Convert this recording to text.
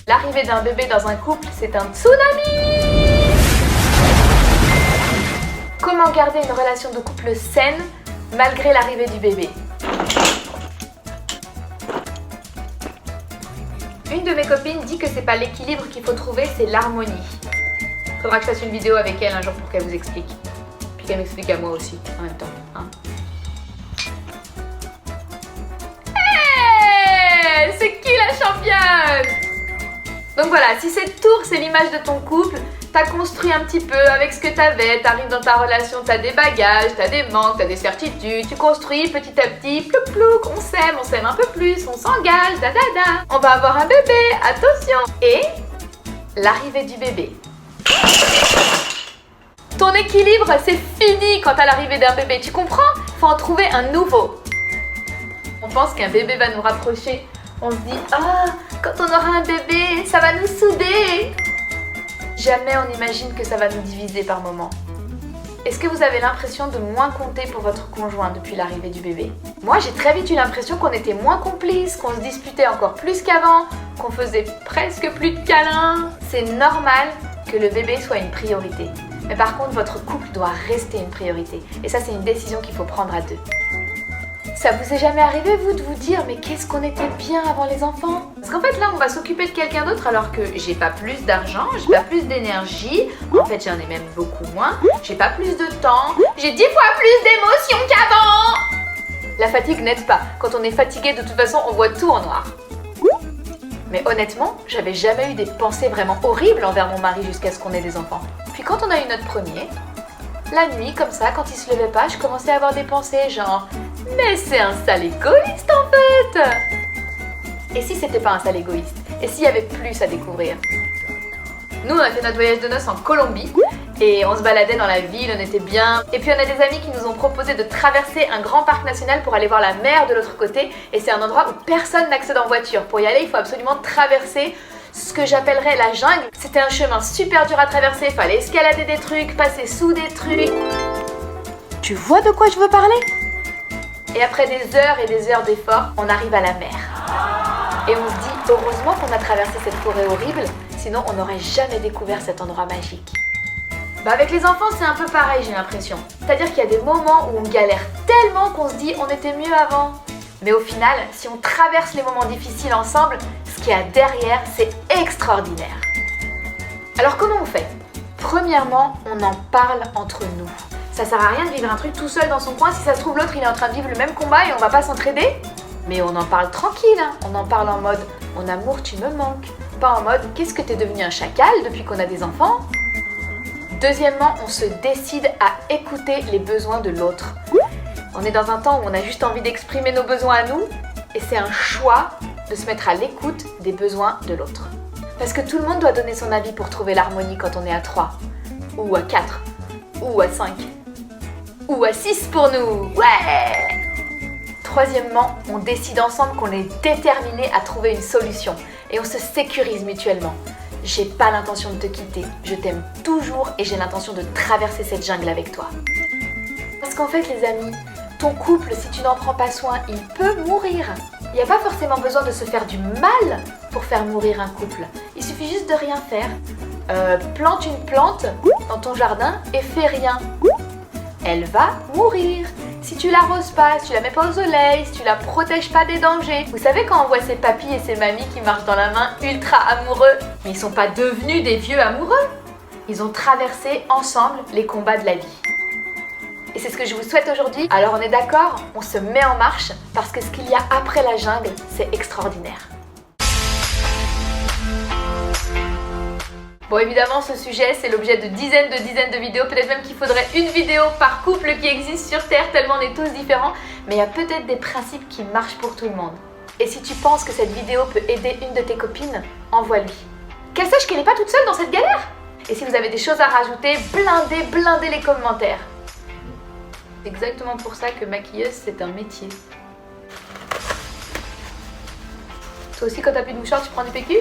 L'arrivée d'un bébé dans un couple, c'est un tsunami! Comment garder une relation de couple saine malgré l'arrivée du bébé? Une de mes copines dit que c'est pas l'équilibre qu'il faut trouver, c'est l'harmonie. Faudra que je fasse une vidéo avec elle un jour pour qu'elle vous explique. Puis qu'elle m'explique à moi aussi, en même temps. Hein. Hey, c'est qui la championne? Donc voilà, si cette tour c'est l'image de ton couple, t'as construit un petit peu avec ce que t'avais, t'arrives dans ta relation, t'as des bagages, t'as des manques, t'as des certitudes, tu construis petit à petit, plouc plouc, on s'aime un peu plus, on s'engage, da da da. On va avoir un bébé, attention. Et l'arrivée du bébé. Ton équilibre, c'est fini quand à l'arrivée d'un bébé, tu comprends? Faut en trouver un nouveau. On pense qu'un bébé va nous rapprocher. On se dit, ah, quand on aura un bébé, ça va nous souder. Jamais on imagine que ça va nous diviser par moments. Est-ce que vous avez l'impression de moins compter pour votre conjoint depuis l'arrivée du bébé? Moi, j'ai très vite eu l'impression qu'on était moins complices, qu'on se disputait encore plus qu'avant, qu'on faisait presque plus de câlins. C'est normal que le bébé soit une priorité. Mais par contre, votre couple doit rester une priorité. Et ça, c'est une décision qu'il faut prendre à deux. Ça vous est jamais arrivé, vous, de vous dire « Mais qu'est-ce qu'on était bien avant les enfants ?» Parce qu'en fait, là, on va s'occuper de quelqu'un d'autre alors que j'ai pas plus d'argent, j'ai pas plus d'énergie, en fait, j'en ai même beaucoup moins, j'ai pas plus de temps, j'ai 10 fois plus d'émotions qu'avant. La fatigue n'aide pas. Quand on est fatigué, de toute façon, on voit tout en noir. Mais honnêtement, j'avais jamais eu des pensées vraiment horribles envers mon mari jusqu'à ce qu'on ait des enfants. Puis quand on a eu notre premier, la nuit, comme ça, quand il se levait pas, je commençais à avoir des pensées genre « Mais c'est un sale égoïste en fait !» Et si c'était pas un sale égoïste? Et s'il y avait plus à découvrir? Nous, on a fait notre voyage de noces en Colombie et on se baladait dans la ville, on était bien. Et puis on a des amis qui nous ont proposé de traverser un grand parc national pour aller voir la mer de l'autre côté. Et c'est un endroit où personne n'accède en voiture. Pour y aller, il faut absolument traverser ce que j'appellerais la jungle. C'était un chemin super dur à traverser, fallait escalader des trucs, passer sous des trucs. Tu vois de quoi je veux parler? Et après des heures et des heures d'efforts, on arrive à la mer. Et on se dit, heureusement qu'on a traversé cette forêt horrible, sinon on n'aurait jamais découvert cet endroit magique. Bah avec les enfants, c'est un peu pareil, j'ai l'impression. C'est-à-dire qu'il y a des moments où on galère tellement qu'on se dit, on était mieux avant. Mais au final, si on traverse les moments difficiles ensemble, ce qu'il y a derrière, c'est extraordinaire. Alors comment on fait? Premièrement, on en parle entre nous. Ça sert à rien de vivre un truc tout seul dans son coin, si ça se trouve l'autre il est en train de vivre le même combat et on va pas s'entraider. Mais on en parle tranquille, hein. On en parle en mode « Mon amour, tu me manques ». Pas en mode « Qu'est-ce que t'es devenu un chacal depuis qu'on a des enfants ?» Deuxièmement, on se décide à écouter les besoins de l'autre. On est dans un temps où on a juste envie d'exprimer nos besoins à nous et c'est un choix de se mettre à l'écoute des besoins de l'autre. Parce que tout le monde doit donner son avis pour trouver l'harmonie quand on est à 3, ou à 4, ou à 5, ou à 6 pour nous. Ouais! Troisièmement, on décide ensemble qu'on est déterminés à trouver une solution et on se sécurise mutuellement. J'ai pas l'intention de te quitter, je t'aime toujours et j'ai l'intention de traverser cette jungle avec toi. Parce qu'en fait les amis, ton couple, si tu n'en prends pas soin, il peut mourir. Il n'y a pas forcément besoin de se faire du mal pour faire mourir un couple. Il suffit juste de rien faire. Plante une plante dans ton jardin et fais rien. Elle va mourir. Si tu l'arroses pas, si tu la mets pas au soleil, si tu la protèges pas des dangers. Vous savez quand on voit ces papis et ces mamies qui marchent dans la main ultra amoureux, mais ils sont pas devenus des vieux amoureux. Ils ont traversé ensemble les combats de la vie. Et c'est ce que je vous souhaite aujourd'hui. Alors on est d'accord, on se met en marche parce que ce qu'il y a après la jungle, c'est extraordinaire. Bon évidemment ce sujet c'est l'objet de dizaines de vidéos, peut-être même qu'il faudrait une vidéo par couple qui existe sur Terre tellement on est tous différents, mais il y a peut-être des principes qui marchent pour tout le monde. Et si tu penses que cette vidéo peut aider une de tes copines, envoie-lui. Qu'elle sache qu'elle n'est pas toute seule dans cette galère. Et si vous avez des choses à rajouter, blindez les commentaires. C'est exactement pour ça que maquilleuse c'est un métier. Toi aussi quand t'as plus de mouchoir tu prends du PQ ?